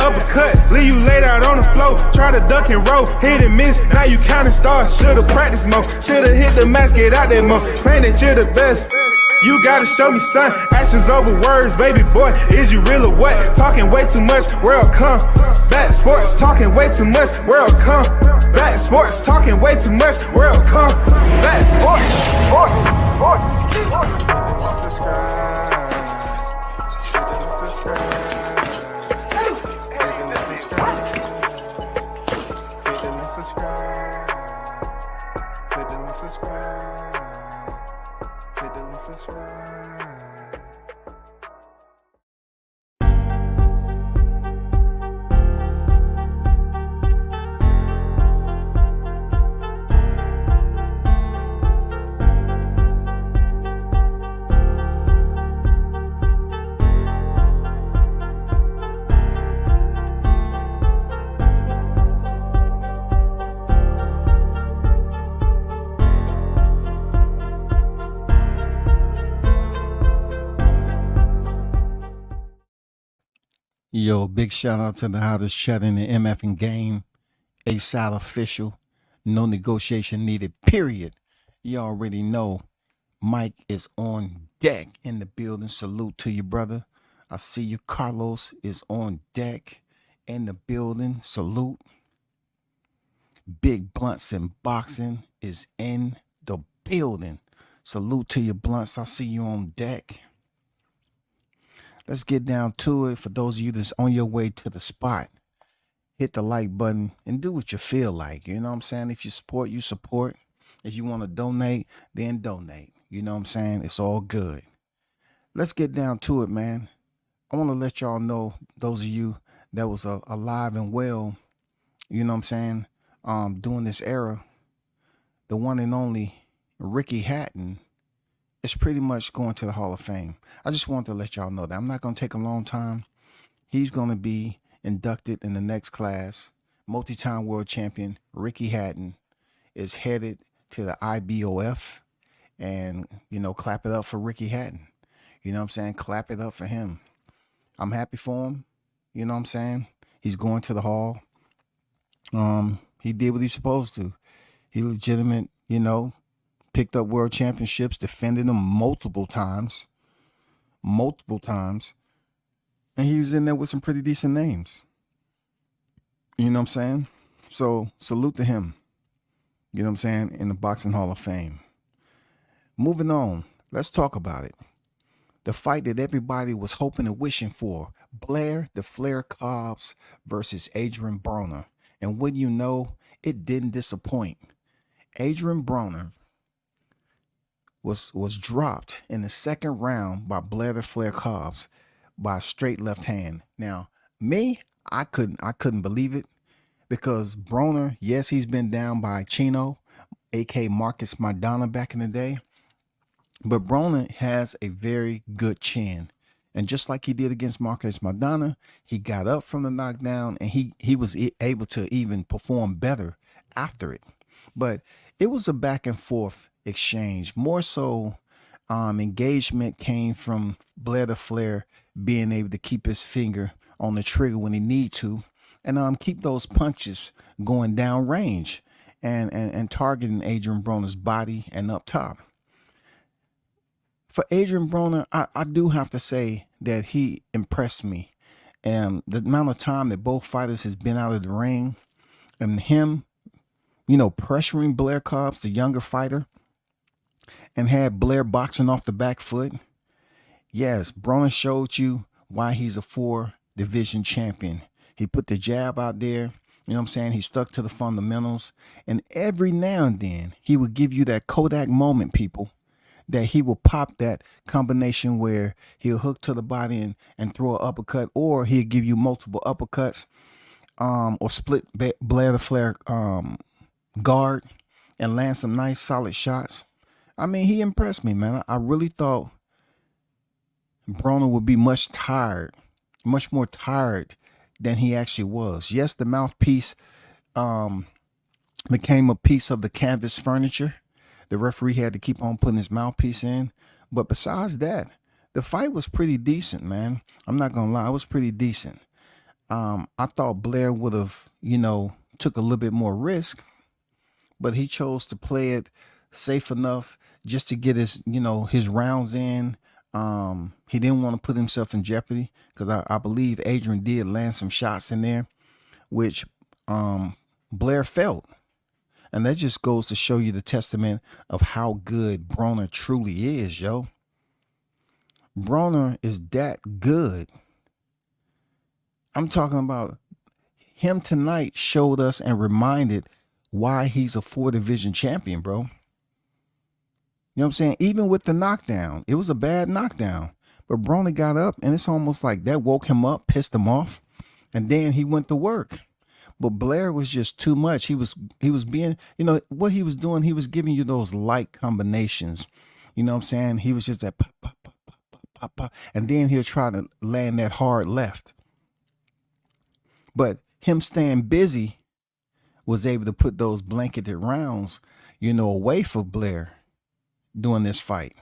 uppercut, leave you laid out on the floor. Try to duck and roll, hit and miss, now you counting stars. Should've practiced more, should've hit the mask, get out there more. Claim that you're the best. You gotta show me, son. Actions over words, baby boy. Is you real or what? Talking way too much, world come. Back sports, talking way too much, world come. Back sports, talking way too much, world come. Back sports. Yo, big shout out to the hottest chat in the MFing game. A-Side official. No negotiation needed, period. You already know Mike is on deck in the building. Salute to you, brother. I see you. Carlos is on deck in the building. Salute. Big Blunts and Boxing is in the building. Salute to you, Blunts. I see you on deck. Let's get down to it. For those of you that's on your way to the spot, hit the like button and do what you feel like. You know what I'm saying? If you support, you support. If you want to donate, then donate. You know what I'm saying? It's all good. Let's get down to it, man. I want to let y'all know, those of you that was alive and well, you know what I'm saying, during this era, the one and only Ricky Hatton is pretty much going to the Hall of Fame. I just wanted to let y'all know that. I'm not going to take a long time. He's going to be inducted in the next class. Multi-time world champion Ricky Hatton is headed to the IBOF. And, you know, clap it up for Ricky Hatton. You know what I'm saying? Clap it up for him. I'm happy for him. You know what I'm saying? He's going to the Hall. He did what he's supposed to. He legitimate, you know, picked up world championships, defended them multiple times. And he was in there with some pretty decent names. You know what I'm saying? So salute to him. You know what I'm saying? In the Boxing Hall of Fame. Moving on. Let's talk about it. The fight that everybody was hoping and wishing for. Blair, the Flair Cobbs versus Adrian Broner. And wouldn't you know, it didn't disappoint. Adrian Broner was dropped in the second round by Blair the Flair Cobbs by a straight left hand. Now, me, I couldn't believe it, because Broner, yes, he's been down by Chino, aka Marcus Madonna back in the day, but Broner has a very good chin. And just like he did against Marcus Madonna, he got up from the knockdown and he was able to even perform better after it. But it was a back and forth exchange. More so, engagement came from Blair the Flair being able to keep his finger on the trigger when he need to, and keep those punches going down range and targeting Adrian Broner's body and up top. For Adrian Broner, I do have to say that he impressed me. And the amount of time that both fighters has been out of the ring, and him, you know, pressuring Blair Cobbs, the younger fighter, and had Blair boxing off the back foot. Yes, Broner showed you why he's a 4-division champion. He put the jab out there. You know what I'm saying? He stuck to the fundamentals. And every now and then, he would give you that Kodak moment, people, that he will pop that combination where he'll hook to the body and throw an uppercut, or he'll give you multiple uppercuts, or split Blair the Flair guard and land some nice solid shots. I mean, he impressed me, man. I really thought Broner would be much more tired than he actually was. Yes, the mouthpiece became a piece of the canvas furniture. The referee had to keep on putting his mouthpiece in. But besides that, the fight was pretty decent, man. I'm not going to lie. It was pretty decent. I thought Blair would have, took a little bit more risk, but he chose to play it safe enough just to get his, his rounds in. He didn't want to put himself in jeopardy because I believe Adrian did land some shots in there, which Blair felt. And that just goes to show you the testament of how good Broner truly is, yo. Broner is that good. I'm talking about him tonight showed us and reminded why he's a 4-division champion, bro. You know what I'm saying? Even with the knockdown, it was a bad knockdown. But Broner got up and it's almost like that woke him up, pissed him off. And then he went to work. But Blair was just too much. He was being, what he was doing, he was giving you those light combinations. You know what I'm saying? He was just that pop, pop, pop, pop, pop, pop, pop. And then he'll try to land that hard left. But him staying busy was able to put those blanketed rounds, away for Blair during this fight.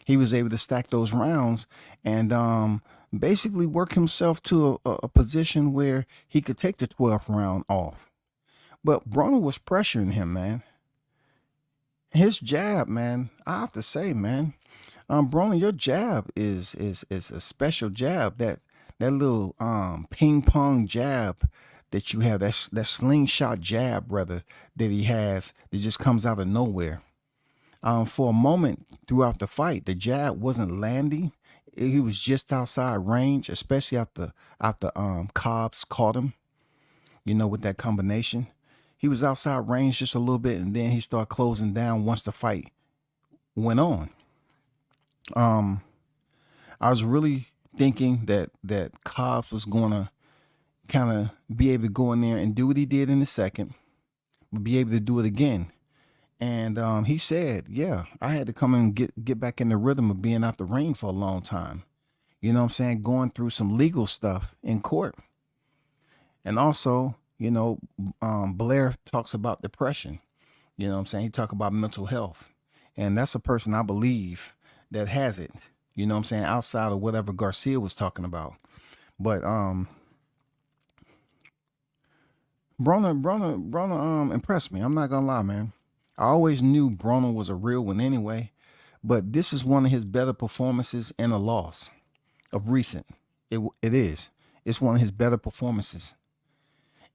He was able to stack those rounds and basically work himself to a position where he could take the 12th round off. But Broner was pressuring him, man. His jab, man, I have to say, man, Broner, your jab is a special jab. That little ping pong jab that you have, that slingshot jab, rather, that he has, that just comes out of nowhere. For a moment throughout the fight, the jab wasn't landing. He was just outside range, especially after Cobbs caught him, with that combination. He was outside range just a little bit, and then he started closing down once the fight went on. I was really thinking that Cobbs was going to kind of be able to go in there and do what he did in the second, but be able to do it again. And he said, yeah, I had to come and get back in the rhythm of being out the ring for a long time. You know what I'm saying? Going through some legal stuff in court. And also, Blair talks about depression. You know what I'm saying? He talks about mental health. And that's a person I believe that has it. You know what I'm saying? Outside of whatever Garcia was talking about. But Broner impressed me. I'm not gonna lie, man. I always knew Broner was a real one anyway, but this is one of his better performances in a loss of recent. It is. It's one of his better performances.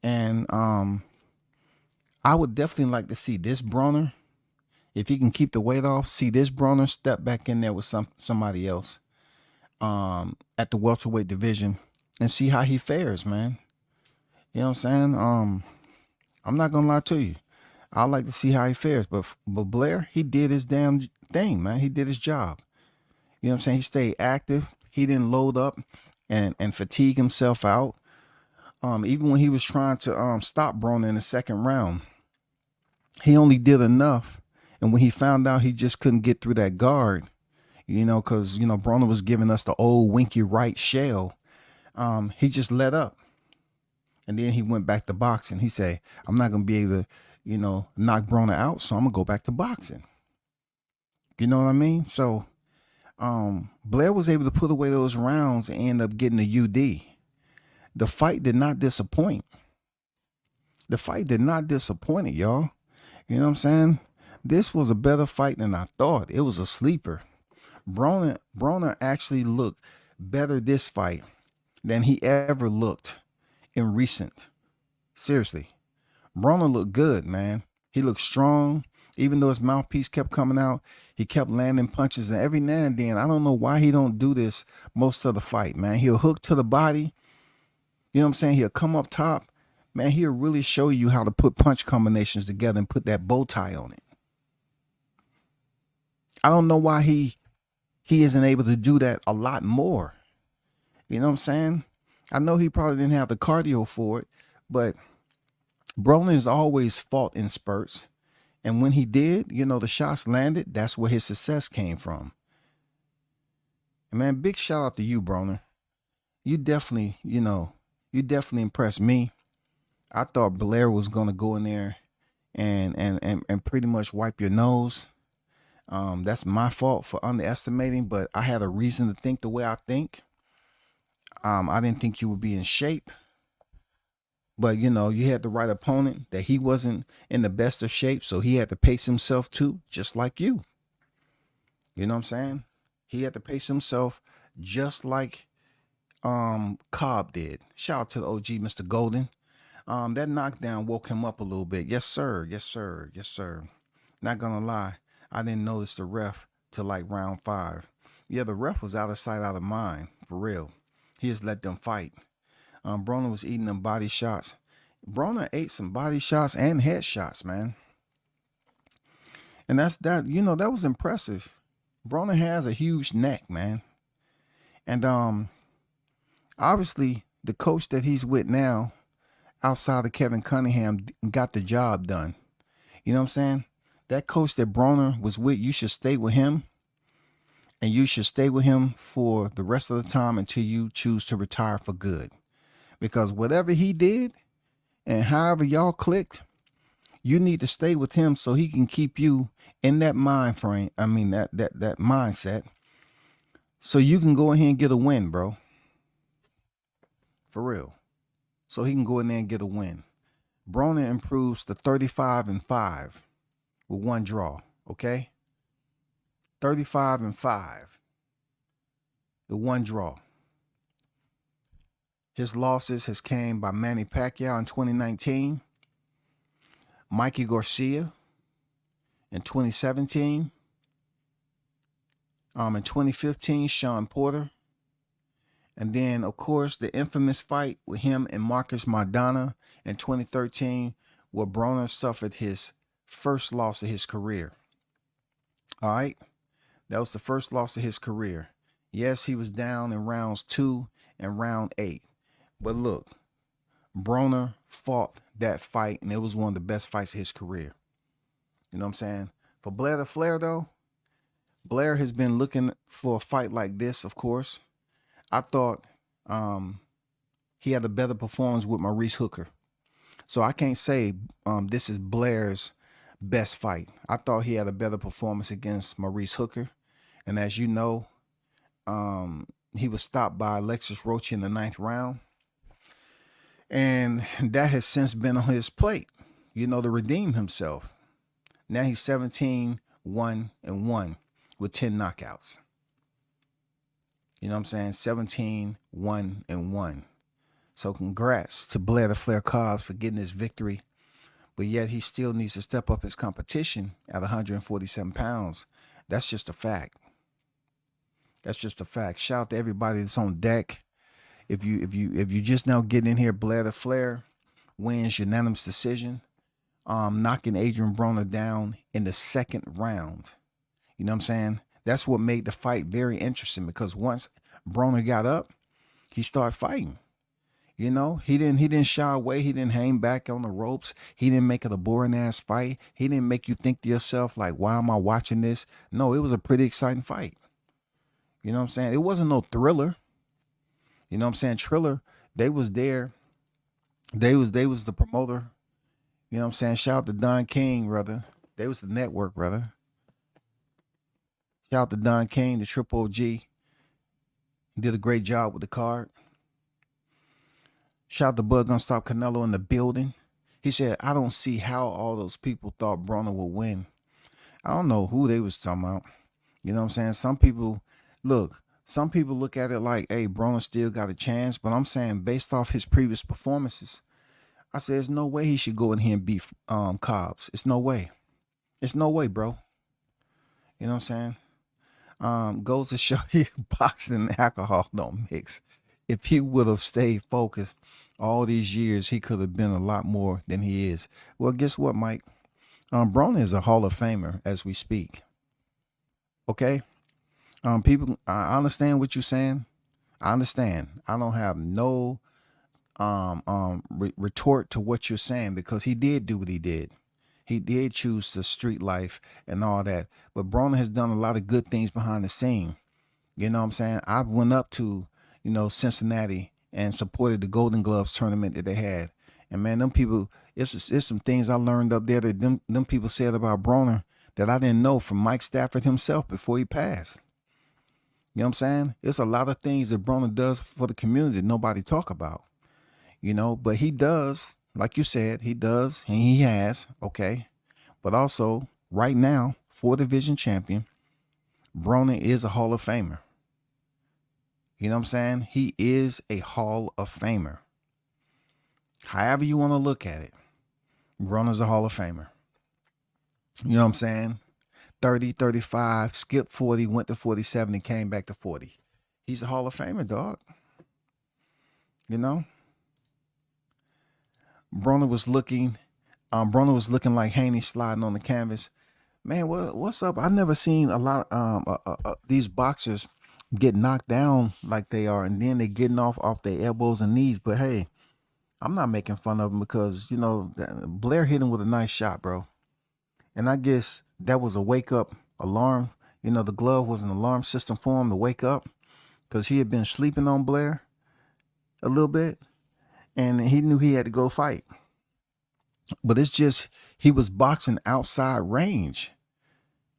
And I would definitely like to see this Broner, if he can keep the weight off, see this Broner step back in there with somebody else at the welterweight division and see how he fares, man. You know what I'm saying? I'm not gonna lie to you. I'd like to see how he fares, but Blair, he did his damn thing, man. He did his job. You know what I'm saying? He stayed active. He didn't load up and fatigue himself out. Even when he was trying to stop Broner in the second round, he only did enough. And when he found out he just couldn't get through that guard, because Broner was giving us the old winky right shell, he just let up. And then he went back to boxing. He said, I'm not gonna be able to knock Broner out, so I'm gonna go back to boxing. You know what I mean? So Blair was able to put away those rounds and end up getting a UD. The fight did not disappoint. The fight did not disappoint it, y'all. You know what I'm saying? This was a better fight than I thought. It was a sleeper. Broner actually looked better this fight than he ever looked in recent. Seriously. Broner looked good, man. He looked strong. Even though his mouthpiece kept coming out, he kept landing punches. And every now and then, I don't know why he don't do this most of the fight, man. He'll hook to the body. You know what I'm saying? He'll come up top. Man, he'll really show you how to put punch combinations together and put that bow tie on it. I don't know why he isn't able to do that a lot more. You know what I'm saying? I know he probably didn't have the cardio for it, but Broner has always fought in spurts. And when he did, the shots landed, that's where his success came from. And man, big shout out to you, Broner. You definitely, you definitely impressed me. I thought Blair was gonna go in there and pretty much wipe your nose. That's my fault for underestimating, but I had a reason to think the way I think. I didn't think you would be in shape. But you know, you had the right opponent that he wasn't in the best of shape, so he had to pace himself too, just like you. You know what I'm saying? He had to pace himself just like Cobb did. Shout out to the OG, Mr. Golden. That knockdown woke him up a little bit. Yes, sir. Yes, sir. Yes, sir. Not gonna lie, I didn't notice the ref till like round 5. Yeah, the ref was out of sight, out of mind, for real. He just let them fight. Broner was eating them body shots. Broner ate some body shots and head shots, man. And that, you know, that was impressive. Broner has a huge neck, man. And obviously the coach that he's with now, outside of Kevin Cunningham, got the job done. You know what I'm saying? That coach that Broner was with, you should stay with him. And you should stay with him for the rest of the time until you choose to retire for good. Because whatever he did and however y'all clicked, you need to stay with him so he can keep you in that mind frame. I mean, that mindset. So you can go ahead and get a win, bro. For real. So he can go in there and get a win. Broner improves to 35-5 with 1 draw. Okay? 35-5 with 1 draw. His losses has came by Manny Pacquiao in 2019, Mikey Garcia in 2017, in 2015, Sean Porter, and then of course the infamous fight with him and Marcus Maidana in 2013, where Broner suffered his first loss of his career. All right, that was the first loss of his career. Yes, he was down in rounds 2 and round 8. But look, Broner fought that fight, and it was one of the best fights of his career. You know what I'm saying? For Blair to Flair, though, Blair has been looking for a fight like this, of course. I thought he had a better performance with Maurice Hooker. So I can't say this is Blair's best fight. I thought he had a better performance against Maurice Hooker. And as you know, he was stopped by Alexis Roach in the 9th round. And that has since been on his plate, you know, to redeem himself. Now he's 17-1-1 with 10 knockouts. You know what I'm saying? 17-1-1. So congrats to Blair the Flair Cobbs for getting this victory. But yet he still needs to step up his competition at 147 pounds. That's just a fact. That's just a fact. Shout out to everybody that's on deck. If you just now get in here, Blair the Flair wins unanimous decision, knocking Adrian Broner down in the 2nd round. You know what I'm saying? That's what made the fight very interesting, because once Broner got up, he started fighting. You know, he didn't shy away. He didn't hang back on the ropes. He didn't make it a boring ass fight. He didn't make you think to yourself like, why am I watching this? No, it was a pretty exciting fight. You know what I'm saying? It wasn't no thriller. You know what I'm saying? Triller, they was there. They was the promoter. You know what I'm saying? Shout out to Don King, brother. They was the network, brother. Shout out to Don King, the Triple OG. He did a great job with the card. Shout out to Bud Gonna Stop Canelo in the building. He said, I don't see how all those people thought Broner would win. I don't know who they was talking about. You know what I'm saying? Some people look at it like, hey, Broner still got a chance. But I'm saying, based off his previous performances, I said, there's no way he should go in here and beat Cobbs. It's no way. It's no way, bro. You know what I'm saying? Goes to show you boxing and alcohol don't mix. If he would have stayed focused all these years, he could have been a lot more than he is. Well, guess what, Mike? Broner is a Hall of Famer as we speak. Okay? People, I understand what you're saying. I understand. I don't have no retort to what you're saying, because he did do what he did. He did choose the street life and all that. But Broner has done a lot of good things behind the scene. You know what I'm saying? I went up to, Cincinnati and supported the Golden Gloves tournament that they had. And man, them people, it's some things I learned up there that them people said about Broner that I didn't know from Mike Stafford himself before he passed. You know what I'm saying? It's a lot of things that Broner does for the community that nobody talk about. you know, but he does, like you said, he does, and he has, okay. But also, right now, 4 division champion, Broner is a Hall of Famer. You know what I'm saying? He is a Hall of Famer. However you want to look at it, Broner's a Hall of Famer. You know what I'm saying? 30, 35, skipped 40, went to 47, and came back to 40. He's a Hall of Famer, dog. You know? Broner was looking like Haney sliding on the canvas. Man, what's up? I've never seen a lot these boxers get knocked down like they are, and then they getting off their elbows and knees. But hey, I'm not making fun of them because, you know, Blair hit him with a nice shot, bro. And I guess that was a wake-up alarm. You know, the glove was an alarm system for him to wake up because he had been sleeping on Blair a little bit, and he knew he had to go fight. But it's just he was boxing outside range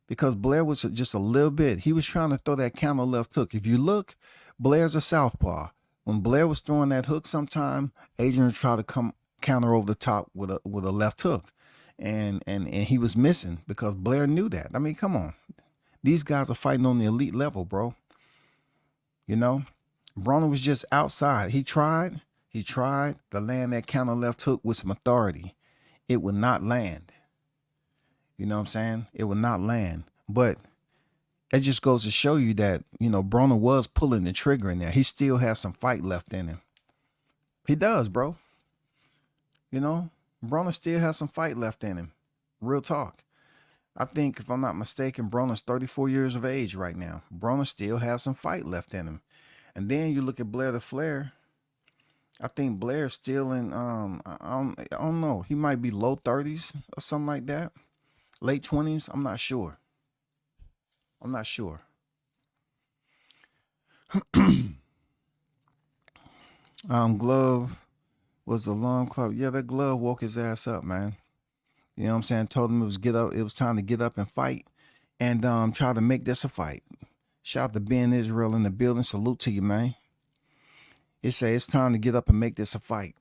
because Blair was just a little bit. He was trying to throw that counter left hook. If you look, Blair's a southpaw. When Blair was throwing that hook sometime, Adrian would try to come counter over the top with a left hook. And he was missing because Blair knew that. I mean, come on. These guys are fighting on the elite level, bro. You know, Broner was just outside. He tried to land that counter left hook with some authority. It would not land. You know what I'm saying? It would not land. But it just goes to show you that, you know, Broner was pulling the trigger in there. He still has some fight left in him. He does, bro. You know, Broner still has some fight left in him. Real talk. I think, if I'm not mistaken, Broner's 34 years of age right now. Broner still has some fight left in him. And then you look at Blair the Flair. I think Blair's still in, I don't know. He might be low 30s or something like that. Late 20s. I'm not sure. Glove was the alarm clock. Yeah, that glove woke his ass up, man. You know what I'm saying? Told him it was time to get up and fight and try to make this a fight. Shout out to Ben Israel in the building. Salute to you, man. It's time to get up and make this a fight.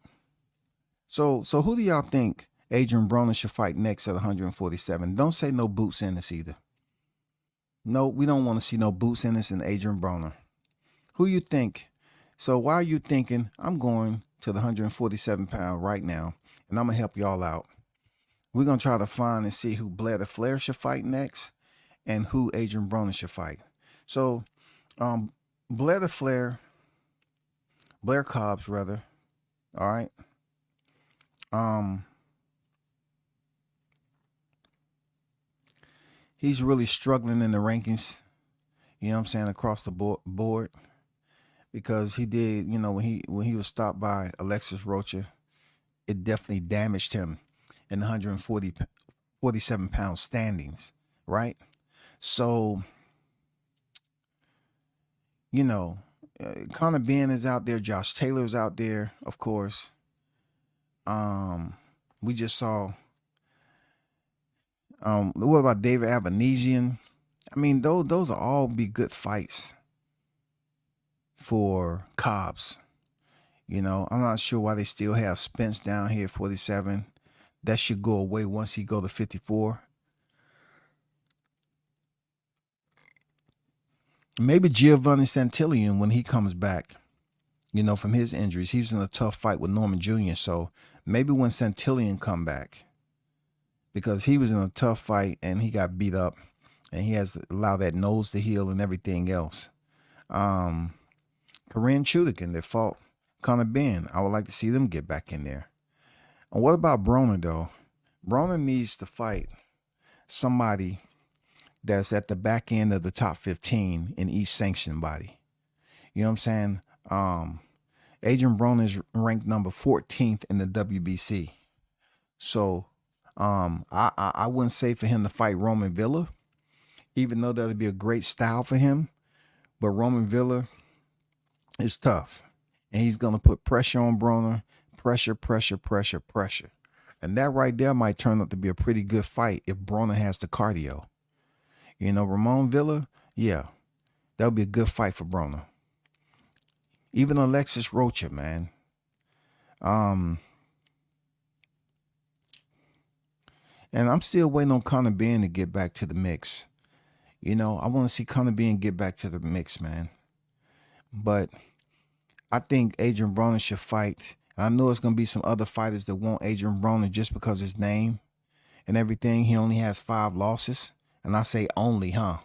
So who do y'all think Adrian Broner should fight next at 147? Don't say no Boots Ennis either. No, we don't want to see no Boots Ennis and Adrian Broner. Who you think? So why are you thinking I'm going to the 147 pound right now, and I'm going to help y'all out? We're going to try to find and see who Blair the Flair should fight next and who Adrian Broner should fight. So Blair the Flair, Blair Cobbs rather, all right? He's really struggling in the rankings, you know what I'm saying, across the board because he did, you know, when he was stopped by Alexis Rocha, it definitely damaged him in the 147 pound standings, right? So, you know, Conor Ben is out there, Josh Taylor's out there, of course. We just saw what about David Avanesian? I mean, those are all be good fights for Cobbs. You know, I'm not sure why they still have Spence down here at 47. That should go away once he go to 54. Maybe Giovanni Santillan when he comes back, you know, from his injuries. He was in a tough fight with Norman Jr. So maybe when Santillan come back, because he was in a tough fight and he got beat up and he has to allow that nose to heal and everything else. Korean Chudikin that fought Conor Ben. I would like to see them get back in there. And what about Broner, though? Broner needs to fight somebody that's at the back end of the top 15 in each sanctioned body. You know what I'm saying? Adrian Broner is ranked number 14th in the WBC. So I wouldn't say for him to fight Roman Villa, even though that would be a great style for him. But Roman Villa is tough. And he's going to put pressure on Broner. Pressure. And that right there might turn out to be a pretty good fight if Broner has the cardio. You know, Ramon Villa, yeah, that would be a good fight for Broner. Even Alexis Rocha, man. And I'm still waiting on Conor Ben to get back to the mix. You know, I want to see Conor Ben get back to the mix, man. But I think Adrian Broner should fight. I know it's going to be some other fighters that want Adrian Broner just because his name and everything. He only has 5 losses. And I say only, huh?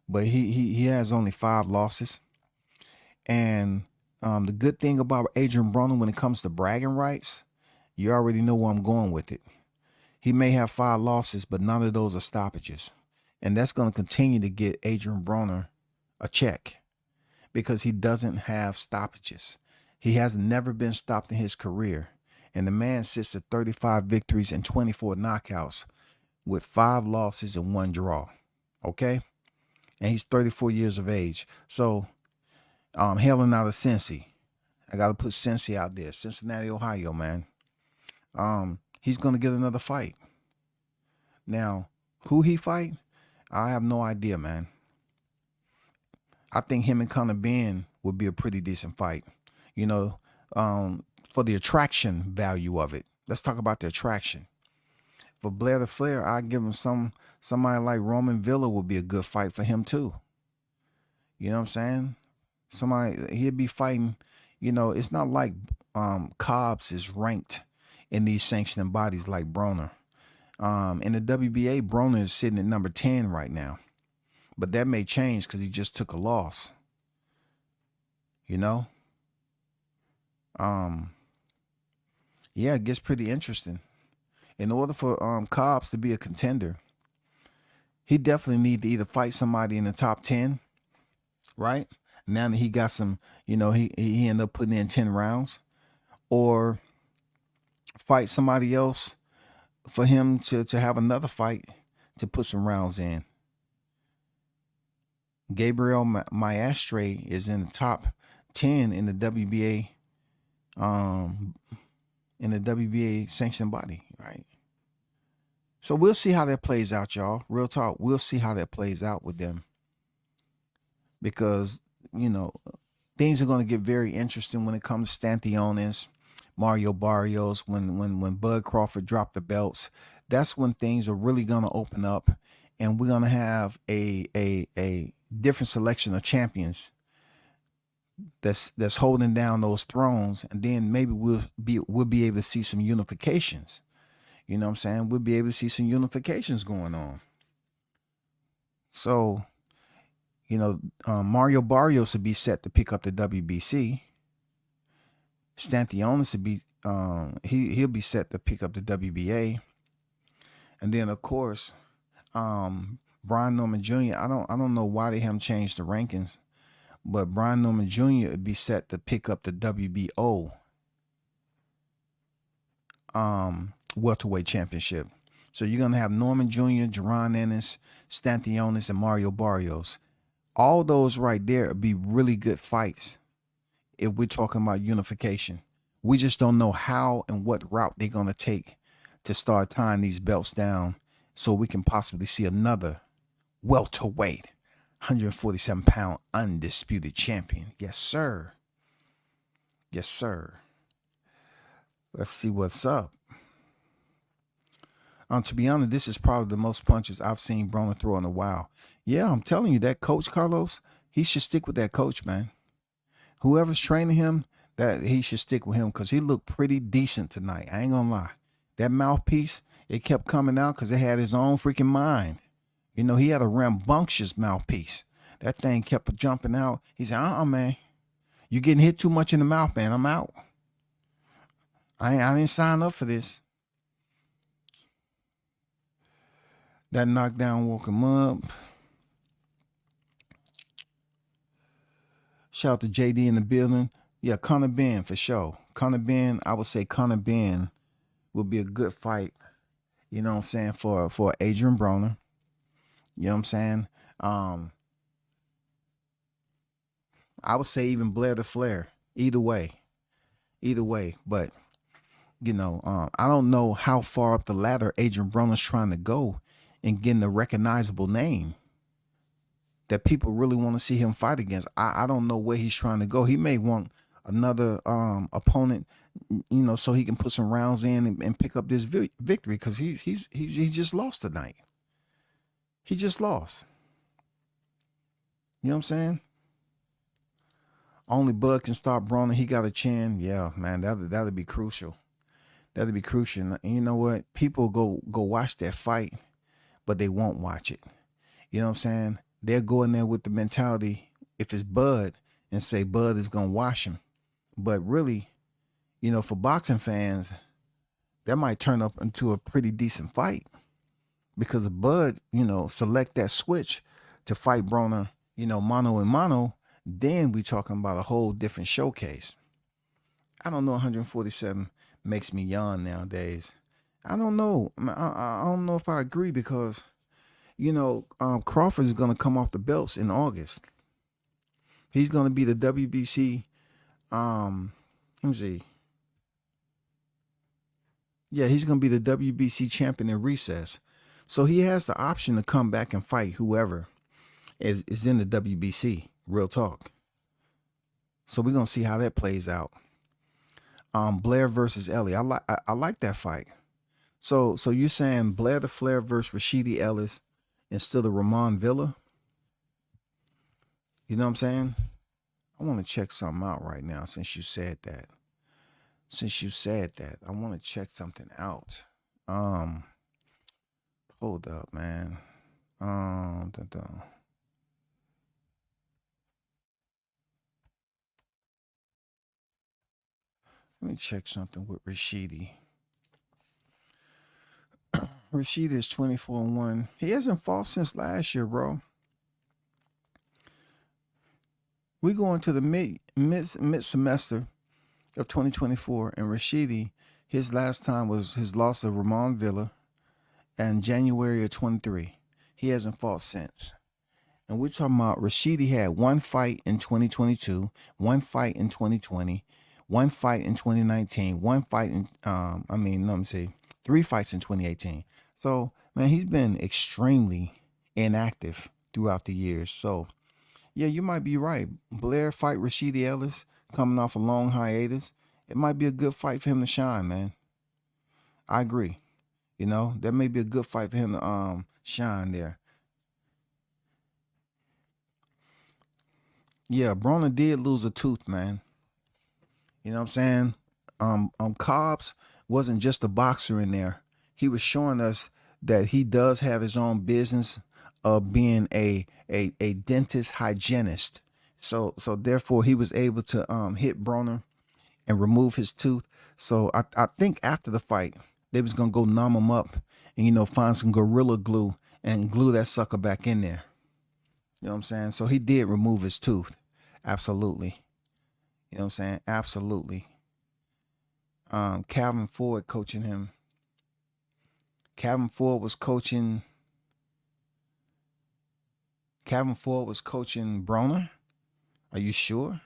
But he has only 5 losses. And the good thing about Adrian Broner when it comes to bragging rights, you already know where I'm going with it. He may have 5 losses, but none of those are stoppages. And that's going to continue to get Adrian Broner a check because he doesn't have stoppages. He has never been stopped in his career. And the man sits at 35 victories and 24 knockouts with 5 losses and 1 draw. Okay? And he's 34 years of age. So, hailing out of Cincy. I got to put Cincy out there. Cincinnati, Ohio, man. He's going to get another fight. Now, who he fight? I have no idea, man. I think him and Conor Ben would be a pretty decent fight. You know, for the attraction value of it. Let's talk about the attraction. For Blair the Flair, I give him somebody like Roman Villa would be a good fight for him too. You know what I'm saying? Somebody, he'd be fighting, you know, it's not like Cobbs is ranked in these sanctioning bodies like Broner. In the WBA, Broner is sitting at number 10 right now. But that may change because he just took a loss. You know? Yeah, it gets pretty interesting. In order for Cobbs to be a contender, he definitely need to either fight somebody in the top 10, right? Now that he got some, you know, he ended up putting in 10 rounds, or fight somebody else for him to have another fight to put some rounds in. Gabriel Maestre is in the top 10 in the WBA, sanctioned body, right? So we'll see how that plays out, y'all. Real talk. We'll see how that plays out with them. Because, you know, things are going to get very interesting when it comes to Stanthionis, Mario Barrios, when Bud Crawford dropped the belts. That's when things are really going to open up, and we're going to have a different selection of champions that's holding down those thrones, and then maybe we'll be able to see some unifications. You know what I'm saying? We'll be able to see some unifications going on. So, you know, Mario Barrios will be set to pick up the WBC. Stanthionis will be he'll be set to pick up the WBA. And then of course, Brian Norman Jr. I don't know why they haven't changed the rankings, but Brian Norman Jr. would be set to pick up the WBO welterweight championship. So you're gonna have Norman Jr., Jaron Ennis, Stanthionis, and Mario Barrios. All those right there would be really good fights if we're talking about unification. We just don't know how and what route they're gonna take to start tying these belts down so we can possibly see another welterweight, 147-pound undisputed champion. Yes, sir. Yes, sir. Let's see what's up. To be honest, this is probably the most punches I've seen Broner throw in a while. Yeah, I'm telling you, that coach, Carlos, he should stick with that coach, man. Whoever's training him, that he should stick with him because he looked pretty decent tonight. I ain't gonna lie. That mouthpiece, it kept coming out because it had his own freaking mind. You know, he had a rambunctious mouthpiece. That thing kept jumping out. He said, man, you getting hit too much in the mouth, man. I'm out. I didn't sign up for this. That knockdown woke him up. Shout out to JD in the building. Yeah, Conor Ben for sure. Conor Ben, I would say Conor Ben will be a good fight. You know what I'm saying? For Adrian Broner. You know what I'm saying? I would say even Blair the Flair. Either way. But, you know, I don't know how far up the ladder Adrian Broner's trying to go in getting a recognizable name that people really want to see him fight against. I don't know where he's trying to go. He may want another opponent so he can put some rounds in and pick up this victory, because he just lost tonight. He just lost. You know what I'm saying? Only Bud can stop Broner. He got a chin. Yeah, man, that'd be crucial. That'd be crucial. And you know what? People go watch that fight, but they won't watch it. You know what I'm saying? They'll go in there with the mentality, if it's Bud, and say Bud is gonna wash him. But really, for boxing fans, that might turn up into a pretty decent fight, because if Bud, select that switch to fight Broner, mano and mano, then we talking about a whole different showcase. I don't know. 147 makes me yawn nowadays. I don't know. I don't know if I agree, because, Crawford is going to come off the belts in August. He's going to be the WBC. Let me see. Yeah, he's going to be the WBC champion in recess. So he has the option to come back and fight whoever is in the WBC. Real talk. So we're going to see how that plays out. Blair versus Ellie. I like that fight. So you're saying Blair the Flair versus Rashidi Ellis instead of Ramon Villa? You know what I'm saying? I want to check something out right now since you said that. I want to check something out. Hold up, man. Let me check something with Rashidi. Rashidi is 24-1. He hasn't fought since last year, bro. We go into the mid semester of 2024, and Rashidi, his last time was his loss of Ramon Villa in January of 23. He hasn't fought since. And we're talking about Rashidi had one fight in 2022, one fight in 2020, one fight in 2019, one fight in, let me see, 3 fights in 2018. So, man, he's been extremely inactive throughout the years. So, yeah, you might be right. Blair fight Rashidi Ellis coming off a long hiatus. It might be a good fight for him to shine, man. I agree. That may be a good fight for him to shine there. Yeah, Broner did lose a tooth, man. You know what I'm saying? Cobbs wasn't just a boxer in there. He was showing us that he does have his own business of being a dentist hygienist. So therefore he was able to hit Broner and remove his tooth. So I think after the fight, they was gonna go numb him up and find some Gorilla Glue and glue that sucker back in there. You know what I'm saying? So he did remove his tooth. Absolutely. You know what I'm saying? Absolutely. Calvin Ford coaching him. Calvin Ford was coaching Broner. Are you sure?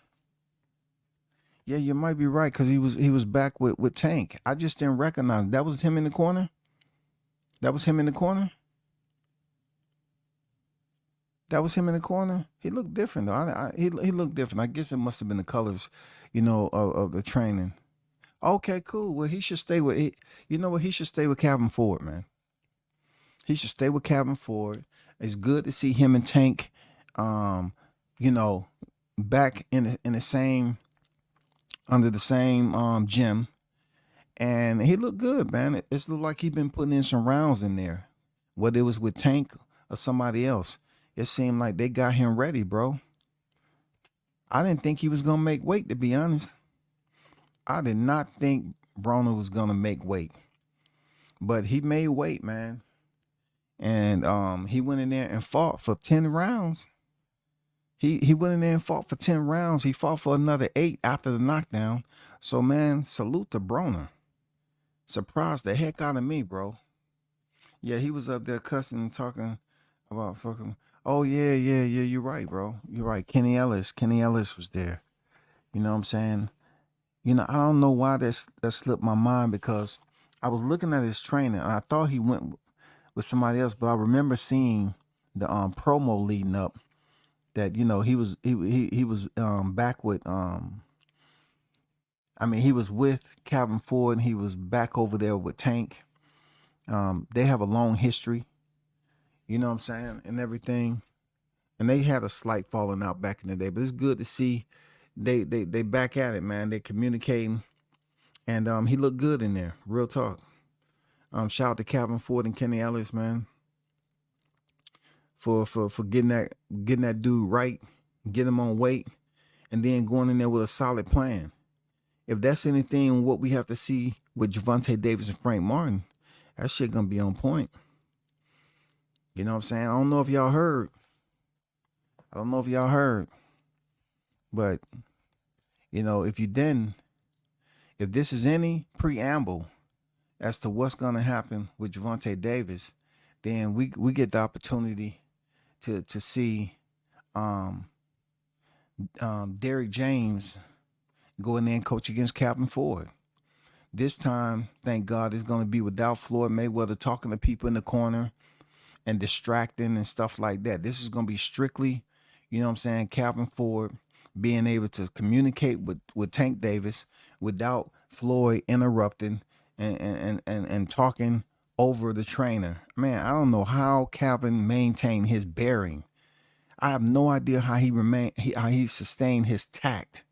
Yeah, you might be right, because he was back with Tank. I just didn't recognize. That was him in the corner? That was him in the corner? That was him in the corner? He looked different, though. He looked different. I guess it must have been the colors, of the training. Okay, cool. Well, he should stay with it. You know what? He should stay with Calvin Ford, man. He should stay with Calvin Ford. It's good to see him and Tank, back in the same, under the same gym. And he looked good, man. It's looked like he been putting in some rounds in there. Whether it was with Tank or somebody else, it seemed like they got him ready, bro. I didn't think he was going to make weight, to be honest. I did not think Broner was going to make weight. But he made weight, man. And he went in there and fought for 10 rounds. He went in there and fought for 10 rounds. He fought for another 8 after the knockdown. So, man, salute to Broner. Surprised the heck out of me, bro. Yeah, he was up there cussing and talking about fucking. Oh, yeah. You're right, bro. You're right. Kenny Ellis was there. You know what I'm saying? I don't know why that slipped my mind, because I was looking at his training and I thought he went with somebody else, but I remember seeing the promo leading up that he was back with I mean, he was with Calvin Ford and he was back over there with Tank. They have a long history, you know what I'm saying, and everything. And they had a slight falling out back in the day, but it's good to see they back at it, man. They're communicating, and he looked good in there. Real talk. Shout out to Calvin Ford and Kenny Ellis, man, for getting that dude right, get him on weight, and then going in there with a solid plan. If that's anything what we have to see with Gervonta Davis and Frank Martin, that shit gonna be on point. You know what I'm saying? I don't know if y'all heard, but you know, if this is any preamble as to what's gonna happen with Gervonta Davis, then we get the opportunity to see Derrick James go in there and coach against Calvin Ford. This time, thank God, it's going to be without Floyd Mayweather talking to people in the corner and distracting and stuff like that. This is going to be strictly, you know what I'm saying, Calvin Ford being able to communicate with Tank Davis without Floyd interrupting and talking over the trainer. Man, I don't know how Calvin maintained his bearing. I have no idea how he sustained his tact.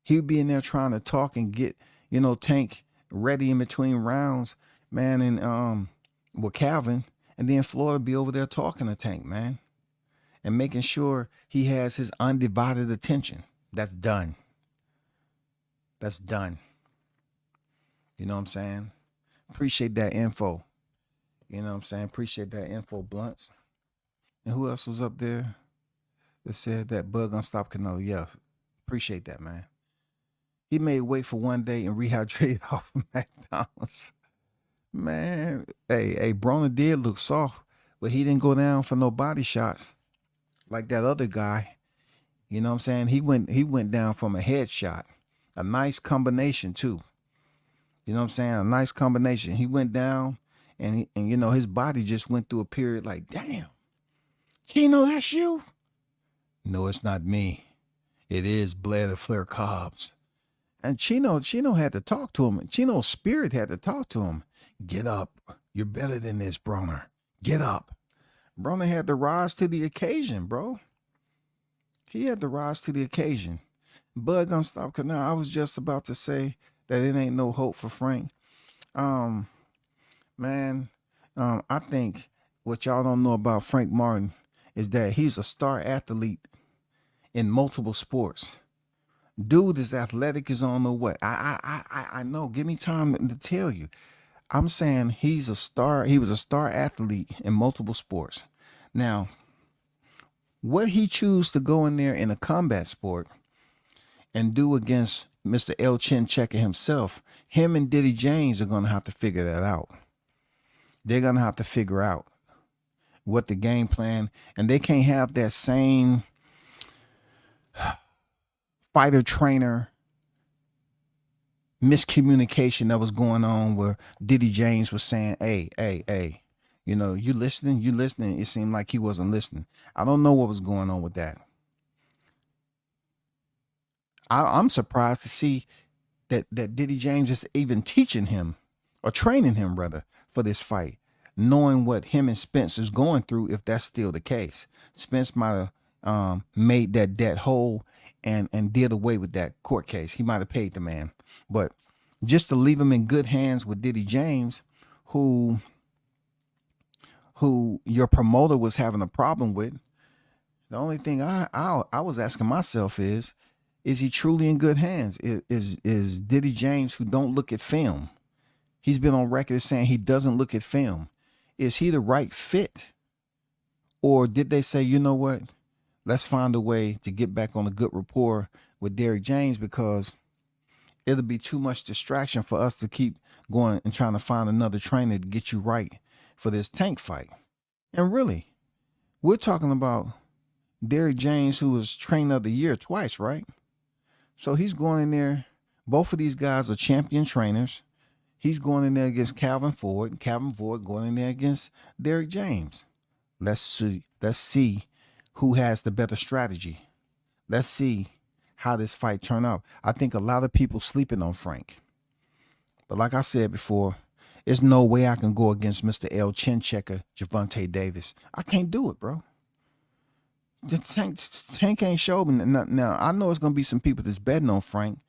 He'd be in there trying to talk and get, you know, Tank ready in between rounds, man, and with Calvin, and then Floyd would be over there talking to Tank, man, and making sure he has his undivided attention. That's done. That's done. You know what I'm saying? Appreciate that info. You know what I'm saying? Appreciate that info, Blunts. And who else was up there that said that Bud gonna stop Canelo? Yeah, appreciate that, man. He made weight for one day and rehydrated off of McDonald's. Man, hey, Broner did look soft, but he didn't go down for no body shots like that other guy. You know what I'm saying? He went down from a headshot. A nice combination too. You know what I'm saying? A nice combination. He went down and you know, his body just went through a period like, damn, Chino, that's you? No, it's not me. It is Blair the Flair Cobbs. And Chino had to talk to him. Chino's spirit had to talk to him. Get up. You're better than this, Broner. Get up. Broner had to rise to the occasion, bro. He had to rise to the occasion. Bud gonna stop. Cause now I was just about to say that it ain't no hope for Frank. Man, I think what y'all don't know about Frank Martin is that he's a star athlete in multiple sports. Dude is athletic as on the what. I know. Give me time to tell you. I'm saying he's a star. He was a star athlete in multiple sports. Now, what he choose to go in there in a combat sport and do against Mr. El Chin Checker himself, him and Diddy James are going to have to figure that out. They're going to have to figure out what the game plan, and they can't have that same fighter trainer miscommunication that was going on where Diddy James was saying, hey, you know, you listening? It seemed like he wasn't listening. I don't know what was going on with that. I'm surprised to see that Diddy James is even teaching him or training him rather for this fight, knowing what him and Spence is going through. If that's still the case, Spence might have made that debt whole and did away with that court case. He might have paid the man, but just to leave him in good hands with Diddy James, who your promoter was having a problem with. The only thing I was asking myself is he truly in good hands? Is Diddy James, who don't look at film, he's been on record as saying he doesn't look at film. Is he the right fit? Or did they say, you know what, let's find a way to get back on a good rapport with Derrick James, because it'll be too much distraction for us to keep going and trying to find another trainer to get you right for this Tank fight. And really, we're talking about Derrick James, who was trainer of the year twice, right? So he's going in there. Both of these guys are champion trainers. He's going in there against Calvin Ford, and Calvin Ford going in there against Derrick James. Let's see who has the better strategy. Let's see how this fight turned out. I think a lot of people sleeping on Frank. But like I said before, there's no way I can go against Mr. L. Chin Checker, Gervonta Davis. I can't do it, bro. The Tank ain't showing me. Now, I know it's going to be some people that's betting on Frank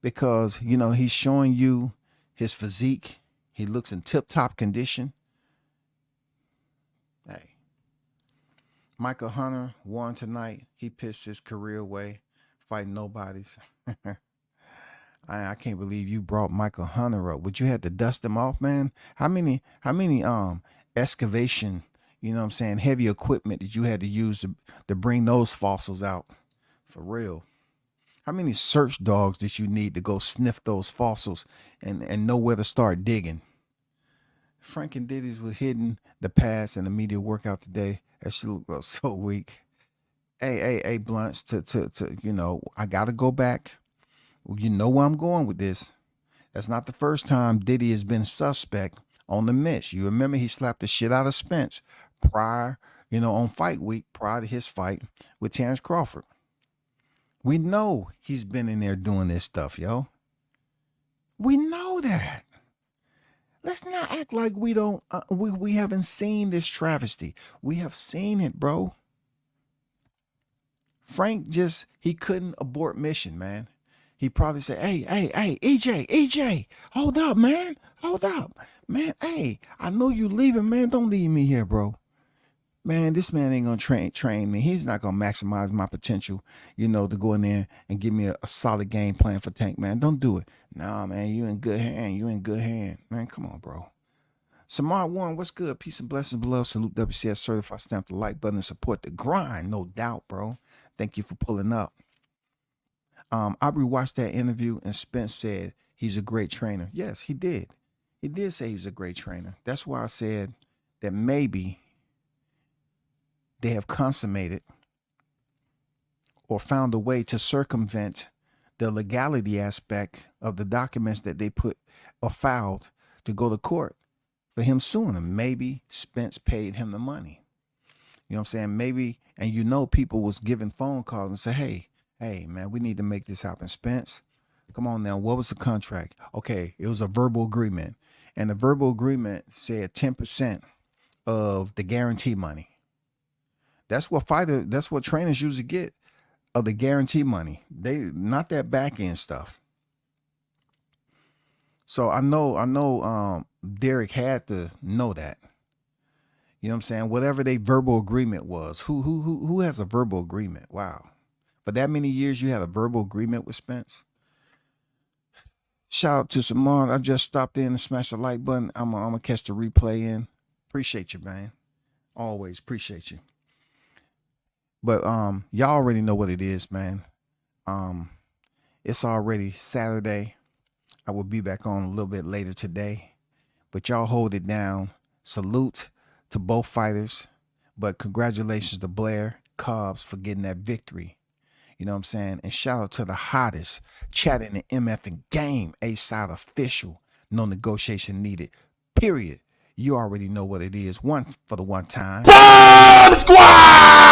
because, you know, he's showing you his physique. He looks in tip-top condition. Hey. Michael Hunter won tonight. He pitched his career away, fighting nobodies. I can't believe you brought Michael Hunter up. Would you have to dust him off, man? How many excavation, you know what I'm saying, heavy equipment did you had to use to bring those fossils out? For real. How many search dogs did you need to go sniff those fossils and know where to start digging? Frank and Diddy's was hitting the pass and the media workout today. That shit looked so weak. Hey, Blunts, to you know, I gotta go back. You know where I'm going with this. That's not the first time Diddy has been suspect on the miss. You remember he slapped the shit out of Spence prior, you know, on fight week, prior to his fight with Terrence Crawford. We know he's been in there doing this stuff, yo. We know that. Let's not act like we don't, we haven't seen this travesty. We have seen it, bro. Frank he couldn't abort mission, man. He probably said, hey, EJ, hold up, man. Hold up. Man, hey, I know you leaving, man. Don't leave me here, bro. Man, this man ain't going to train me. He's not going to maximize my potential, you know, to go in there and give me a solid game plan for Tank, man. Don't do it. Nah, man, you in good hand. You in good hand. Man, come on, bro. Samar Warren, what's good? Peace and blessings below. Salute WCS Certified. Stamp the like button and support the grind. No doubt, bro. Thank you for pulling up. I rewatched that interview and Spence said he's a great trainer. Yes, he did. He did say he was a great trainer. That's why I said that maybe they have consummated or found a way to circumvent the legality aspect of the documents that they put or filed to go to court for him suing them. Maybe Spence paid him the money. You know what I'm saying? Maybe, and you know, people was giving phone calls and say, hey, man, we need to make this happen. Spence, come on now. What was the contract? Okay, it was a verbal agreement. And the verbal agreement said 10% of the guarantee money. That's what trainers usually get of the guarantee money. They not that back end stuff. So I know Derek had to know that. You know what I'm saying? Whatever their verbal agreement was. Who has a verbal agreement? Wow. For that many years you had a verbal agreement with Spence. Shout out to Simone. I just stopped in and smashed the like button. I'm gonna catch the replay in. Appreciate you, man. Always appreciate you. But y'all already know what it is, man. It's already Saturday. I will be back on a little bit later today. But y'all hold it down. Salute to both fighters. But congratulations to Blair, Cobbs for getting that victory. You know what I'm saying? And shout out to the hottest chat in the MF game, A-Side official. No negotiation needed. Period. You already know what it is. One for the one time. Bomb Squad!